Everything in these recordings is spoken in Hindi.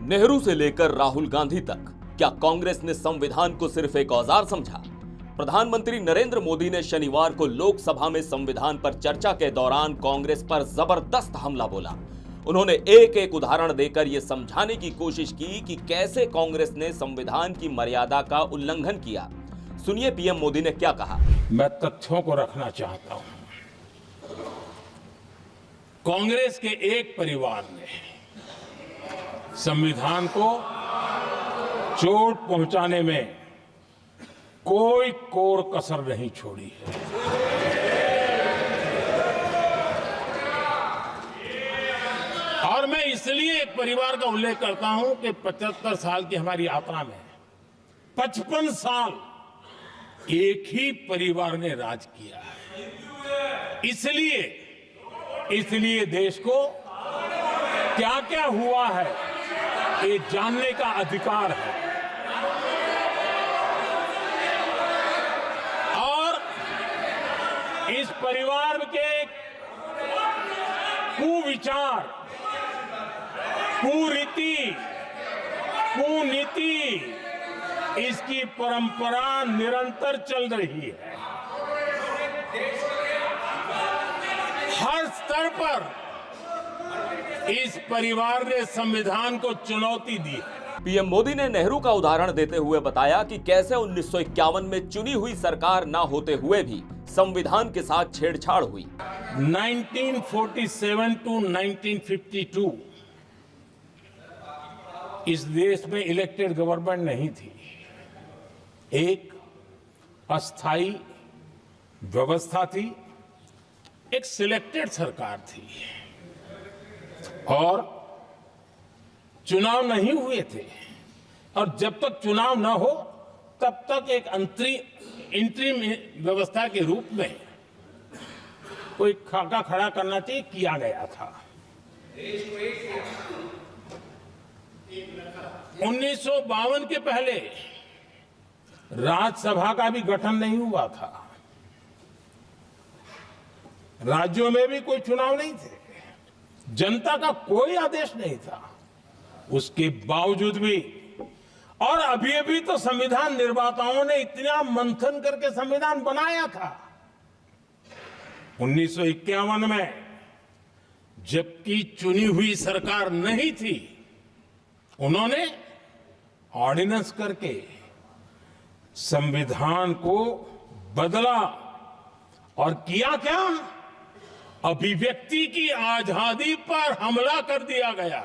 नेहरू से लेकर राहुल गांधी तक क्या कांग्रेस ने संविधान को सिर्फ एक औजार समझा? प्रधानमंत्री नरेंद्र मोदी ने शनिवार को लोकसभा में संविधान पर चर्चा के दौरान कांग्रेस पर जबरदस्त हमला बोला। उन्होंने एक एक उदाहरण देकर यह समझाने की कोशिश की कि कैसे कांग्रेस ने संविधान की मर्यादा का उल्लंघन किया। सुनिए पीएम मोदी ने क्या कहा। मैं तथ्यों को रखना चाहता हूं। कांग्रेस के एक परिवार ने संविधान को चोट पहुंचाने में कोई कोर कसर नहीं छोड़ी है। और मैं इसलिए एक परिवार का उल्लेख करता हूं कि 75 साल की हमारी यात्रा में 55 साल एक ही परिवार ने राज किया है। इसलिए देश को क्या क्या हुआ है ये जानने का अधिकार है। और इस परिवार के कुविचार, कुरीति, कुनीति, इसकी परंपरा निरंतर चल रही है। हर स्तर पर इस परिवार ने संविधान को चुनौती दी। पीएम मोदी ने नेहरू का उदाहरण देते हुए बताया कि कैसे 1951 में चुनी हुई सरकार ना होते हुए भी संविधान के साथ छेड़छाड़ हुई। 1947 टू 1952 इस देश में इलेक्टेड गवर्नमेंट नहीं थी। एक अस्थाई व्यवस्था थी, एक सिलेक्टेड सरकार थी और चुनाव नहीं हुए थे। और जब तक चुनाव न हो तब तक एक इंटरिम व्यवस्था के रूप में कोई खाका खड़ा करना चाहिए, किया गया था। 1952 के पहले राज्यसभा का भी गठन नहीं हुआ था। राज्यों में भी कोई चुनाव नहीं थे, जनता का कोई आदेश नहीं था। उसके बावजूद भी और अभी तो संविधान निर्माताओं ने इतना मंथन करके संविधान बनाया था। 1951 में जबकि चुनी हुई सरकार नहीं थी, उन्होंने ऑर्डिनेंस करके संविधान को बदला और किया क्या? अभिव्यक्ति की आजादी पर हमला कर दिया गया।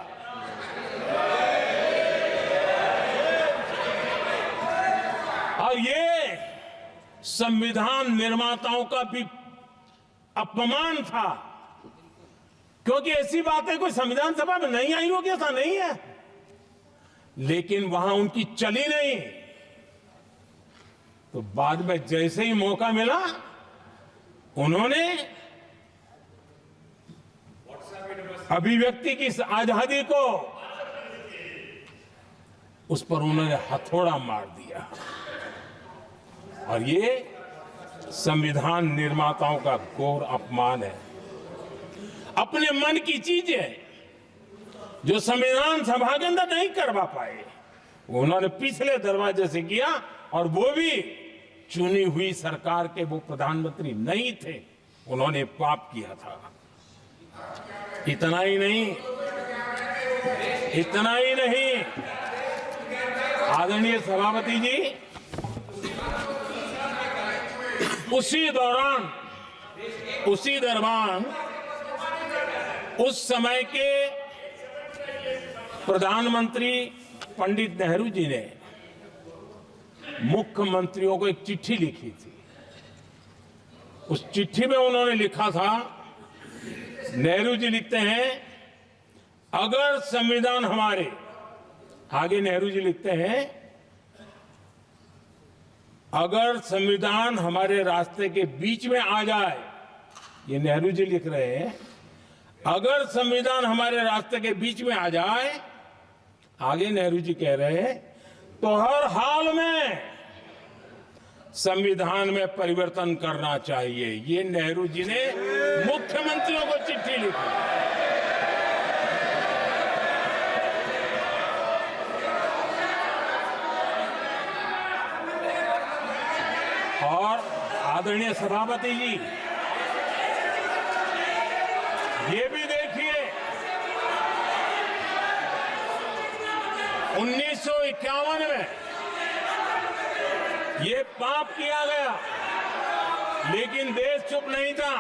और ये संविधान निर्माताओं का भी अपमान था, क्योंकि ऐसी बातें कोई संविधान सभा में नहीं आई होगी, ऐसा नहीं है। लेकिन वहां उनकी चली नहीं, तो बाद में जैसे ही मौका मिला उन्होंने अभिव्यक्ति की आजादी को, उस पर उन्होंने हथौड़ा मार दिया। और ये संविधान निर्माताओं का घोर अपमान है। अपने मन की चीजें जो संविधान सभा के अंदर नहीं करवा पाए, उन्होंने पिछले दरवाजे से किया, और वो भी चुनी हुई सरकार के वो प्रधानमंत्री नहीं थे, उन्होंने पाप किया था। इतना ही नहीं, आदरणीय सभापति जी, उसी दौरान उस समय के प्रधानमंत्री पंडित नेहरू जी ने मुख्यमंत्रियों को एक चिट्ठी लिखी थी। उस चिट्ठी में उन्होंने लिखा था, नेहरू जी लिखते हैं, अगर संविधान हमारे, आगे नेहरू जी लिखते हैं, अगर संविधान हमारे रास्ते के बीच में आ जाए, ये नेहरू जी लिख रहे हैं, अगर संविधान हमारे रास्ते के बीच में आ जाए, आगे नेहरू जी कह रहे हैं, तो हर हाल में संविधान में परिवर्तन करना चाहिए। ये नेहरू जी ने मुख्यमंत्रियों को चिट्ठी लिखी। आदरणीय सभापति जी, ये भी देखिए 1951 में ये पाप किया गया, लेकिन देश चुप नहीं था।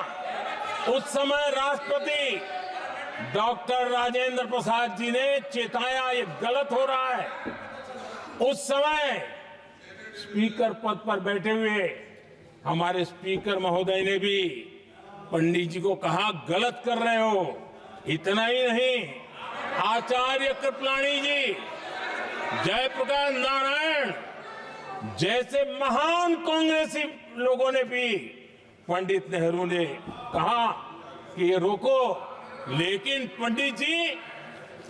उस समय राष्ट्रपति डॉक्टर राजेंद्र प्रसाद जी ने चेताया ये गलत हो रहा है। उस समय स्पीकर पद पर बैठे हुए हमारे स्पीकर महोदय ने भी पंडित जी को कहा गलत कर रहे हो। इतना ही नहीं, आचार्य कृपलानी जी, जयप्रकाश नारायण जैसे महान कांग्रेसी लोगों ने भी पंडित नेहरू ने कहा कि ये रोको, लेकिन पंडित जी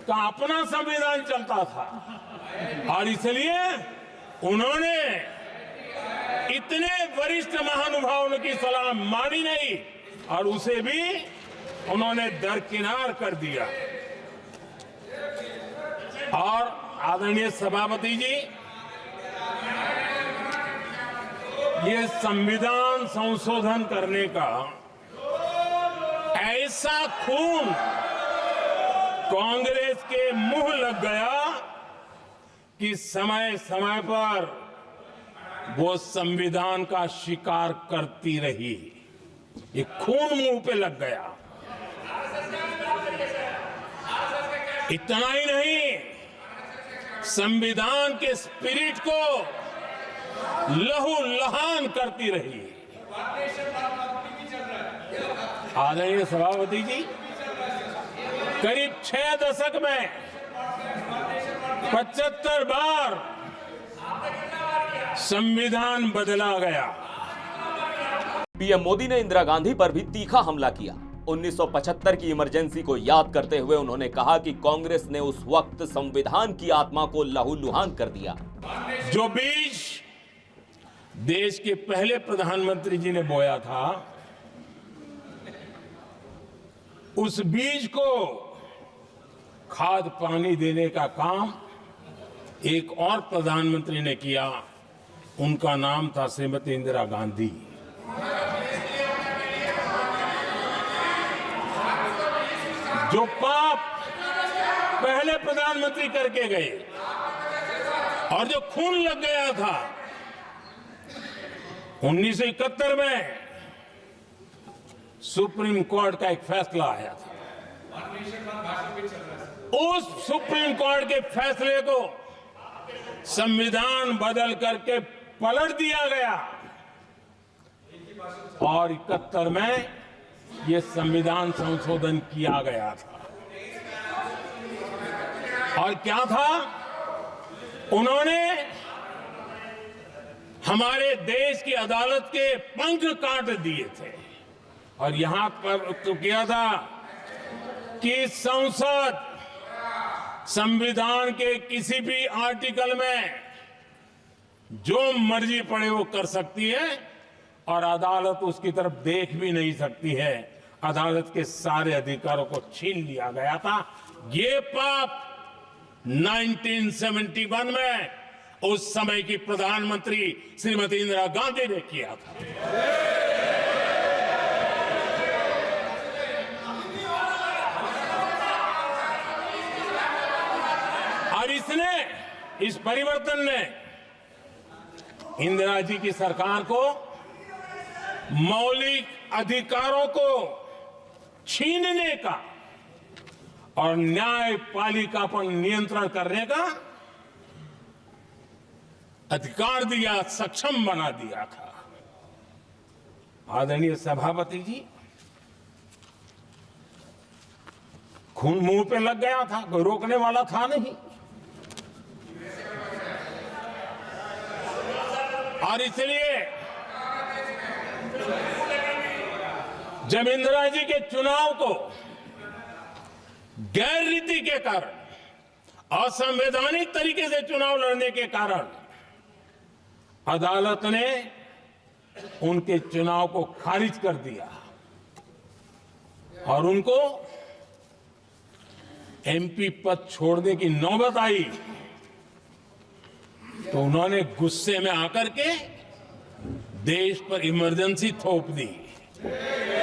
का अपना संविधान चलता था और इसलिए उन्होंने इतने वरिष्ठ महानुभावों की सलाह मानी नहीं और उसे भी उन्होंने दरकिनार कर दिया। और आदरणीय सभापति जी, ये संविधान संशोधन करने का ऐसा खून कांग्रेस के मुंह लग गया कि समय समय पर वो संविधान का शिकार करती रही। ये खून मुंह पे लग गया। इतना ही नहीं, संविधान के स्पिरिट को लहू लहान करती रही। आदरणीय सभापति जी, करीब 6 दशक में 75 बार संविधान बदला गया। पीएम मोदी ने इंदिरा गांधी पर भी तीखा हमला किया। 1975 की इमरजेंसी को याद करते हुए उन्होंने कहा कि कांग्रेस ने उस वक्त संविधान की आत्मा को लहूलुहान कर दिया। जो बीज देश के पहले प्रधानमंत्री जी ने बोया था, उस बीज को खाद पानी देने का काम एक और प्रधानमंत्री ने किया। उनका नाम था श्रीमती इंदिरा गांधी। जो पाप पहले प्रधानमंत्री करके गए और जो खून लग गया था 1971 में, सुप्रीम कोर्ट का एक फैसला आया था। उस सुप्रीम कोर्ट के फैसले को संविधान बदल करके पलट दिया गया और 71 में यह संविधान संशोधन किया गया था। और क्या था, उन्होंने हमारे देश की अदालत के पंख काट दिए थे और यहां पर तो किया था कि संसद संविधान के किसी भी आर्टिकल में जो मर्जी पड़े वो कर सकती है और अदालत उसकी तरफ देख भी नहीं सकती है। अदालत के सारे अधिकारों को छीन लिया गया था। ये पाप 1971 में उस समय की प्रधानमंत्री श्रीमती इंदिरा गांधी ने किया था। और इस परिवर्तन ने इंदिरा जी की सरकार को मौलिक अधिकारों को छीनने का और न्यायपालिका पर नियंत्रण करने का अधिकार दिया, सक्षम बना दिया था। आदरणीय सभापति जी, खून मुंह पे लग गया था, कोई रोकने वाला था नहीं। और इसलिए जब इंदिरा जी के चुनाव को गैर रीति के कारण, असंवैधानिक तरीके से चुनाव लड़ने के कारण अदालत ने उनके चुनाव को खारिज कर दिया और उनको एमपी पद छोड़ने की नौबत आई, तो उन्होंने गुस्से में आकर के देश पर इमरजेंसी थोप दी,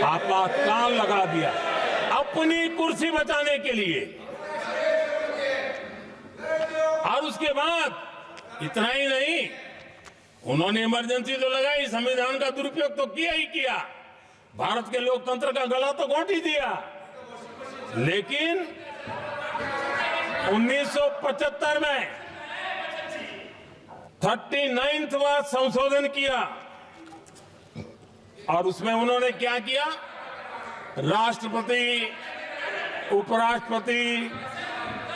आपातकाल लगा दिया अपनी कुर्सी बचाने के लिए। और उसके बाद इतना ही नहीं, उन्होंने इमरजेंसी तो लगाई, संविधान का दुरुपयोग तो किया ही किया, भारत के लोकतंत्र का गला तो घोंट ही दिया। लेकिन 1975 में 39वां संशोधन किया और उसमें उन्होंने क्या किया, राष्ट्रपति, उपराष्ट्रपति,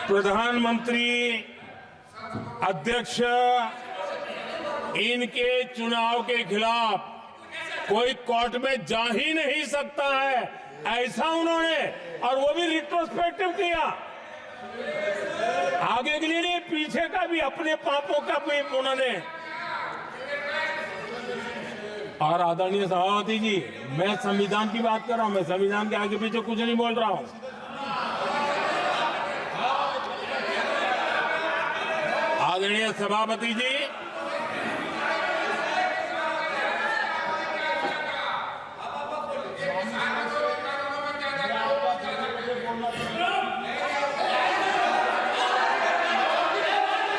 प्रधानमंत्री, अध्यक्ष, इनके चुनाव के खिलाफ कोई कोर्ट में जा ही नहीं सकता है, ऐसा उन्होंने, और वो भी रिट्रोस्पेक्टिव किया, आगे के लिए नहीं, पीछे का भी, अपने पापों का भी उन्होंने। और आदरणीय सभापति जी, मैं संविधान की बात कर रहा हूं, मैं संविधान के आगे पीछे कुछ नहीं बोल रहा हूं। आदरणीय सभापति जी,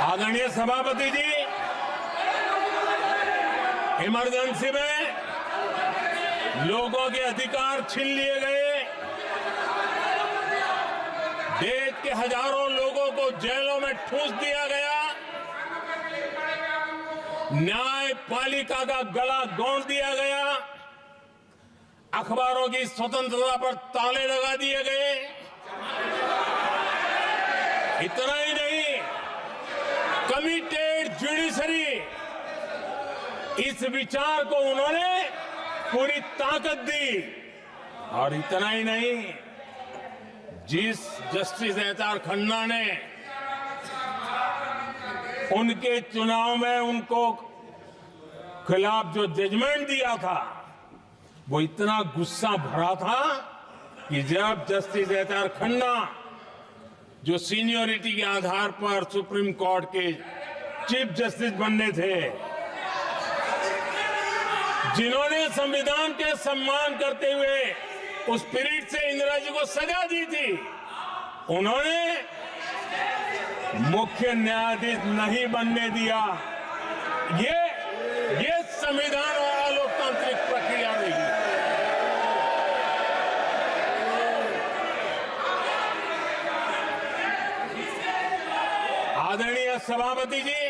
आदरणीय सभापति जी, इमरजेंसी में लोगों के अधिकार छीन लिए गए, देश के हजारों लोगों को जेलों में ठूंस दिया गया, न्यायपालिका का गला घोंट दिया गया, अखबारों की स्वतंत्रता पर ताले लगा दिए गए। इतना ही नहीं, कमिटेड जुडिशरी, इस विचार को उन्होंने पूरी ताकत दी। और इतना ही नहीं, जिस जस्टिस एच.आर. खन्ना ने उनके चुनाव में उनको खिलाफ जो जजमेंट दिया था, वो इतना गुस्सा भरा था कि जब जस्टिस एच.आर. खन्ना, जो सीनियरिटी के आधार पर सुप्रीम कोर्ट के चीफ जस्टिस बनने थे, जिन्होंने संविधान के सम्मान करते हुए उस स्पिरिट से इंदिरा जी को सजा दी थी, उन्होंने मुख्य न्यायाधीश नहीं बनने दिया। ये संविधान और लोकतांत्रिक प्रक्रिया रही। आदरणीय सभापति जी,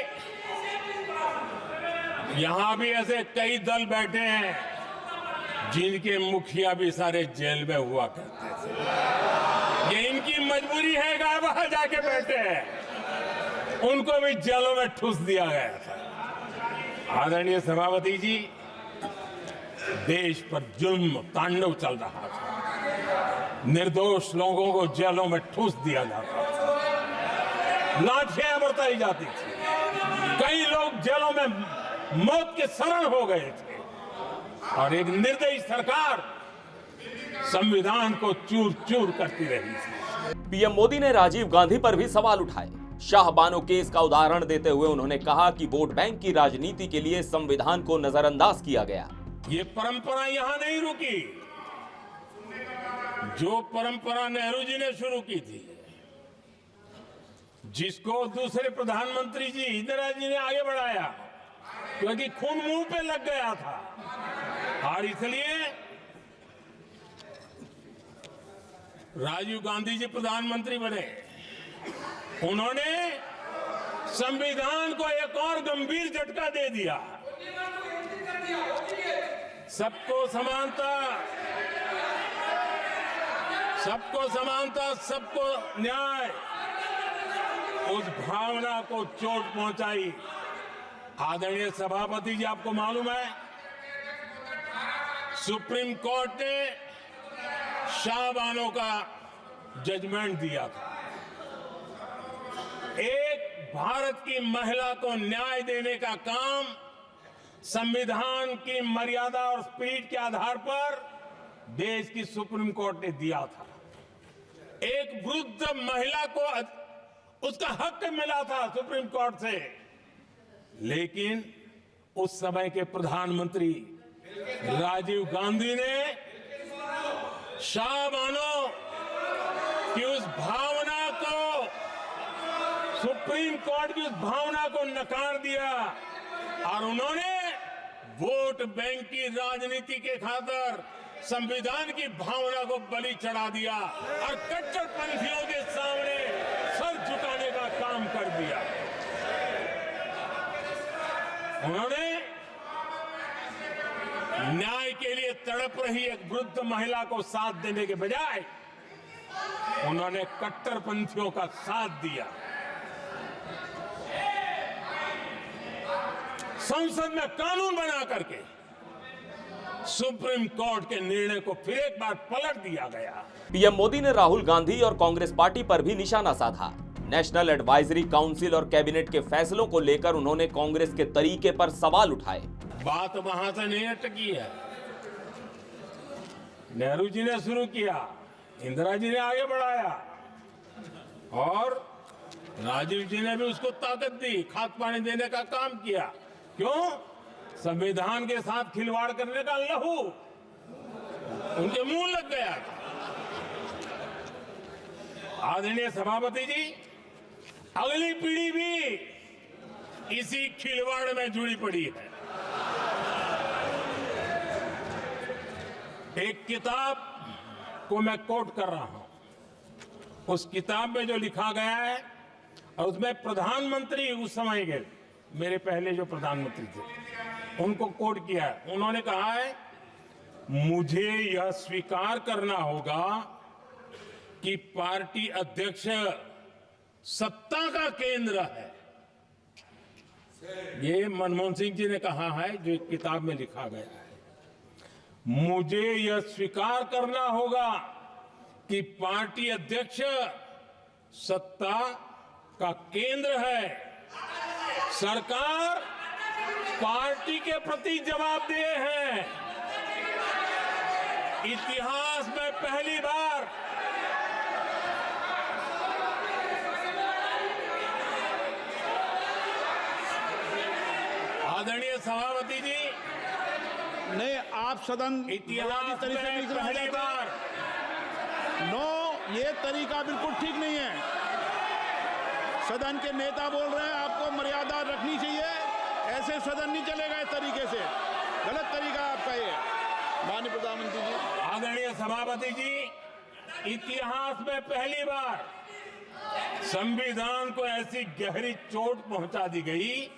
यहां भी ऐसे कई दल बैठे हैं जिनके मुखिया भी सारे जेल में हुआ करते थे। ये इनकी मजबूरी है कि वहां जाके बैठे हैं, उनको भी जेलों में ठूस दिया गया था। आदरणीय सभापति जी, देश पर जुल्म तांडव चल रहा था, निर्दोष लोगों को जेलों में ठूस दिया जाता था, लाठियां बरताई जाती थी, कई लोग जेलों में मौत के शरण हो गए थे, और एक निर्दयी सरकार संविधान को चूर चूर करती रही थी। पीएम मोदी ने राजीव गांधी पर भी सवाल उठाए। शाहबानो केस का उदाहरण देते हुए उन्होंने कहा कि वोट बैंक की राजनीति के लिए संविधान को नजरअंदाज किया गया। ये परंपरा यहां नहीं रुकी, जो परंपरा नेहरू जी ने शुरू की थी, जिसको दूसरे प्रधानमंत्री जी इंदिरा जी ने आगे बढ़ाया, क्योंकि खून मुंह पे लग गया था, और इसलिए राजीव गांधी जी प्रधानमंत्री बने। उन्होंने संविधान को एक और गंभीर झटका दे दिया। सबको समानता, सबको समानता, सबको न्याय, उस भावना को चोट पहुंचाई। आदरणीय सभापति जी, आपको मालूम है, सुप्रीम कोर्ट ने शाहबानो का जजमेंट दिया था। एक भारत की महिला को न्याय देने का काम संविधान की मर्यादा और स्पिरिट के आधार पर देश की सुप्रीम कोर्ट ने दिया था। एक वृद्ध महिला को उसका हक मिला था सुप्रीम कोर्ट से, लेकिन उस समय के प्रधानमंत्री राजीव गांधी ने शाह मानो कि उस भावना को, सुप्रीम कोर्ट की उस भावना को नकार दिया और उन्होंने वोट बैंक की राजनीति के खातिर संविधान की भावना को बलि चढ़ा दिया और कट्टरपंथियों के सामने सर झुकाने का काम कर दिया। उन्होंने न्याय के लिए तड़प रही एक वृद्ध महिला को साथ देने के बजाय उन्होंने कट्टरपंथियों का साथ दिया। संसद में कानून बना करके सुप्रीम कोर्ट के निर्णय को फिर एक बार पलट दिया गया। पीएम मोदी ने राहुल गांधी और कांग्रेस पार्टी पर भी निशाना साधा। नेशनल एडवाइजरी काउंसिल और कैबिनेट के फैसलों को लेकर उन्होंने कांग्रेस के तरीके पर सवाल उठाए। बात वहां से नहीं अटकी है। नेहरू जी ने शुरू किया, इंदिरा जी ने आगे बढ़ाया और राजीव जी ने भी उसको ताकत दी, खाद पानी देने का काम किया। क्यों? संविधान के साथ खिलवाड़ करने का लहू उनके मुंह लग गया। आदरणीय सभापति जी, अगली पीढ़ी भी इसी खिलवाड़ में जुड़ी पड़ी है। एक किताब को मैं कोट कर रहा हूं। उस किताब में जो लिखा गया है और उसमें प्रधानमंत्री उस समय के मेरे पहले जो प्रधानमंत्री थे उनको कोट किया है। उन्होंने कहा है, मुझे यह स्वीकार करना होगा कि पार्टी अध्यक्ष सत्ता का केंद्र है। ये मनमोहन सिंह जी ने कहा है, जो किताब में लिखा गया है। मुझे यह स्वीकार करना होगा कि पार्टी अध्यक्ष सत्ता का केंद्र है। सरकार पार्टी के प्रति जवाबदेह है। इतिहास में पहली बार आदरणीय सभापति जी, नहीं, आप सदन इतिहास तरीके से में पहली बार नो, ये तरीका बिल्कुल ठीक नहीं है। सदन के नेता बोल रहे हैं, आपको मर्यादा रखनी चाहिए। ऐसे सदन नहीं चलेगा इस तरीके से, गलत तरीका आपका ये। माननीय प्रधानमंत्री जी, आदरणीय सभापति जी, इतिहास में पहली बार संविधान को ऐसी गहरी चोट पहुंचा दी गई।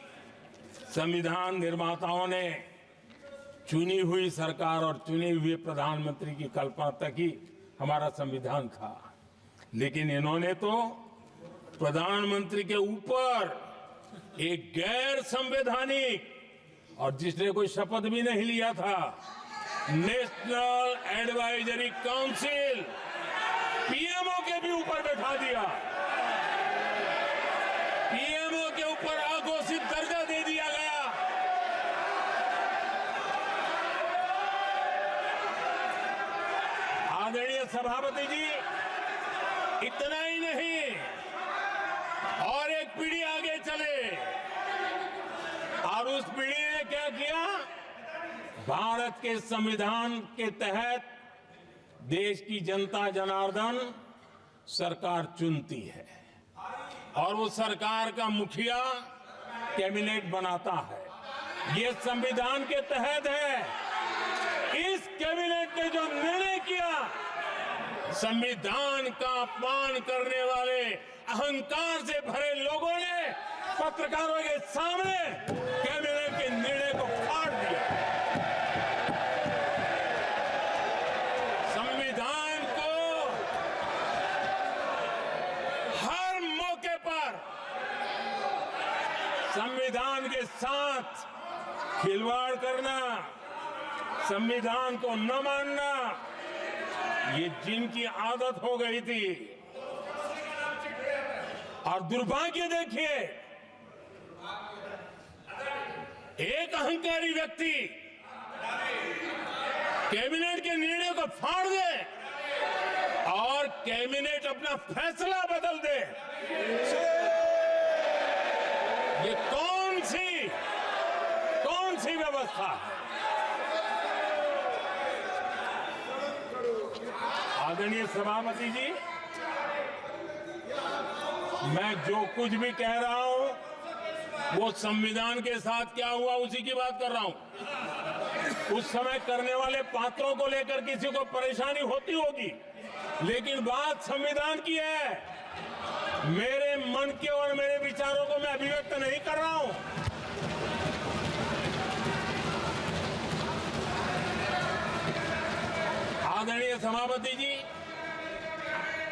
संविधान निर्माताओं ने चुनी हुई सरकार और चुने हुए प्रधानमंत्री की कल्पना तक ही हमारा संविधान था, लेकिन इन्होंने तो प्रधानमंत्री के ऊपर एक गैर संवैधानिक और जिसने कोई शपथ भी नहीं लिया था, नेशनल एडवाइजरी काउंसिल पीएमओ के भी ऊपर बैठा दिया। पीएमओ के ऊपर अघोषित दर्जा दे दिया गया। आदरणीय सभापति जी, इतना ही नहीं, और एक पीढ़ी आगे चले और उस पीढ़ी ने क्या किया? भारत के संविधान के तहत देश की जनता जनार्दन सरकार चुनती है और वो सरकार का मुखिया कैबिनेट बनाता है। ये संविधान के तहत है। इस कैबिनेट ने जो निर्णय किया, संविधान का अपमान करने वाले अहंकार से भरे लोगों ने पत्रकारों के सामने कैबिनेट के निर्णय को फाड़ दिया। संविधान को हर मौके पर संविधान के साथ खिलवाड़ करना, संविधान को न मानना, ये जिनकी आदत हो गई थी। और दुर्भाग्य देखिए, एक अहंकारी व्यक्ति कैबिनेट के निर्णय को फाड़ दे और कैबिनेट अपना फैसला बदल दे। ये कौन कौन सी व्यवस्था है? आदरणीय सभापति जी, मैं जो कुछ भी कह रहा हूं वो संविधान के साथ क्या हुआ उसी की बात कर रहा हूं। उस समय करने वाले पात्रों को लेकर किसी को परेशानी होती होगी, लेकिन बात संविधान की है। मेरे मन के और मेरे विचारों को मैं अभिव्यक्त नहीं कर रहा हूं। आदरणीय सभापति जी,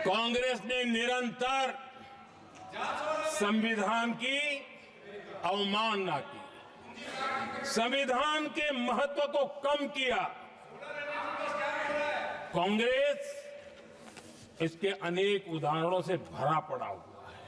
कांग्रेस ने निरंतर संविधान की अवमानना की, संविधान के महत्व को कम किया। कांग्रेस इसके अनेक उदाहरणों से भरा पड़ा हुआ है।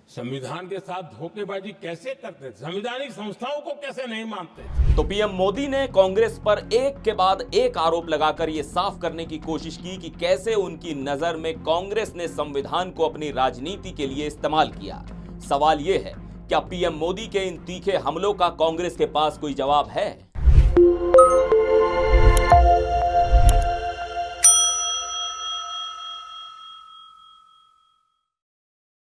संविधान के साथ धोखेबाजी कैसे करते थे, संवैधानिक संस्थाओं को कैसे नहीं मानते थे। तो पीएम मोदी ने कांग्रेस पर एक के बाद एक आरोप लगाकर यह साफ करने की कोशिश की कि कैसे उनकी नजर में कांग्रेस ने संविधान को अपनी राजनीति के लिए इस्तेमाल किया। सवाल यह है, क्या पीएम मोदी के इन तीखे हमलों का कांग्रेस के पास कोई जवाब है?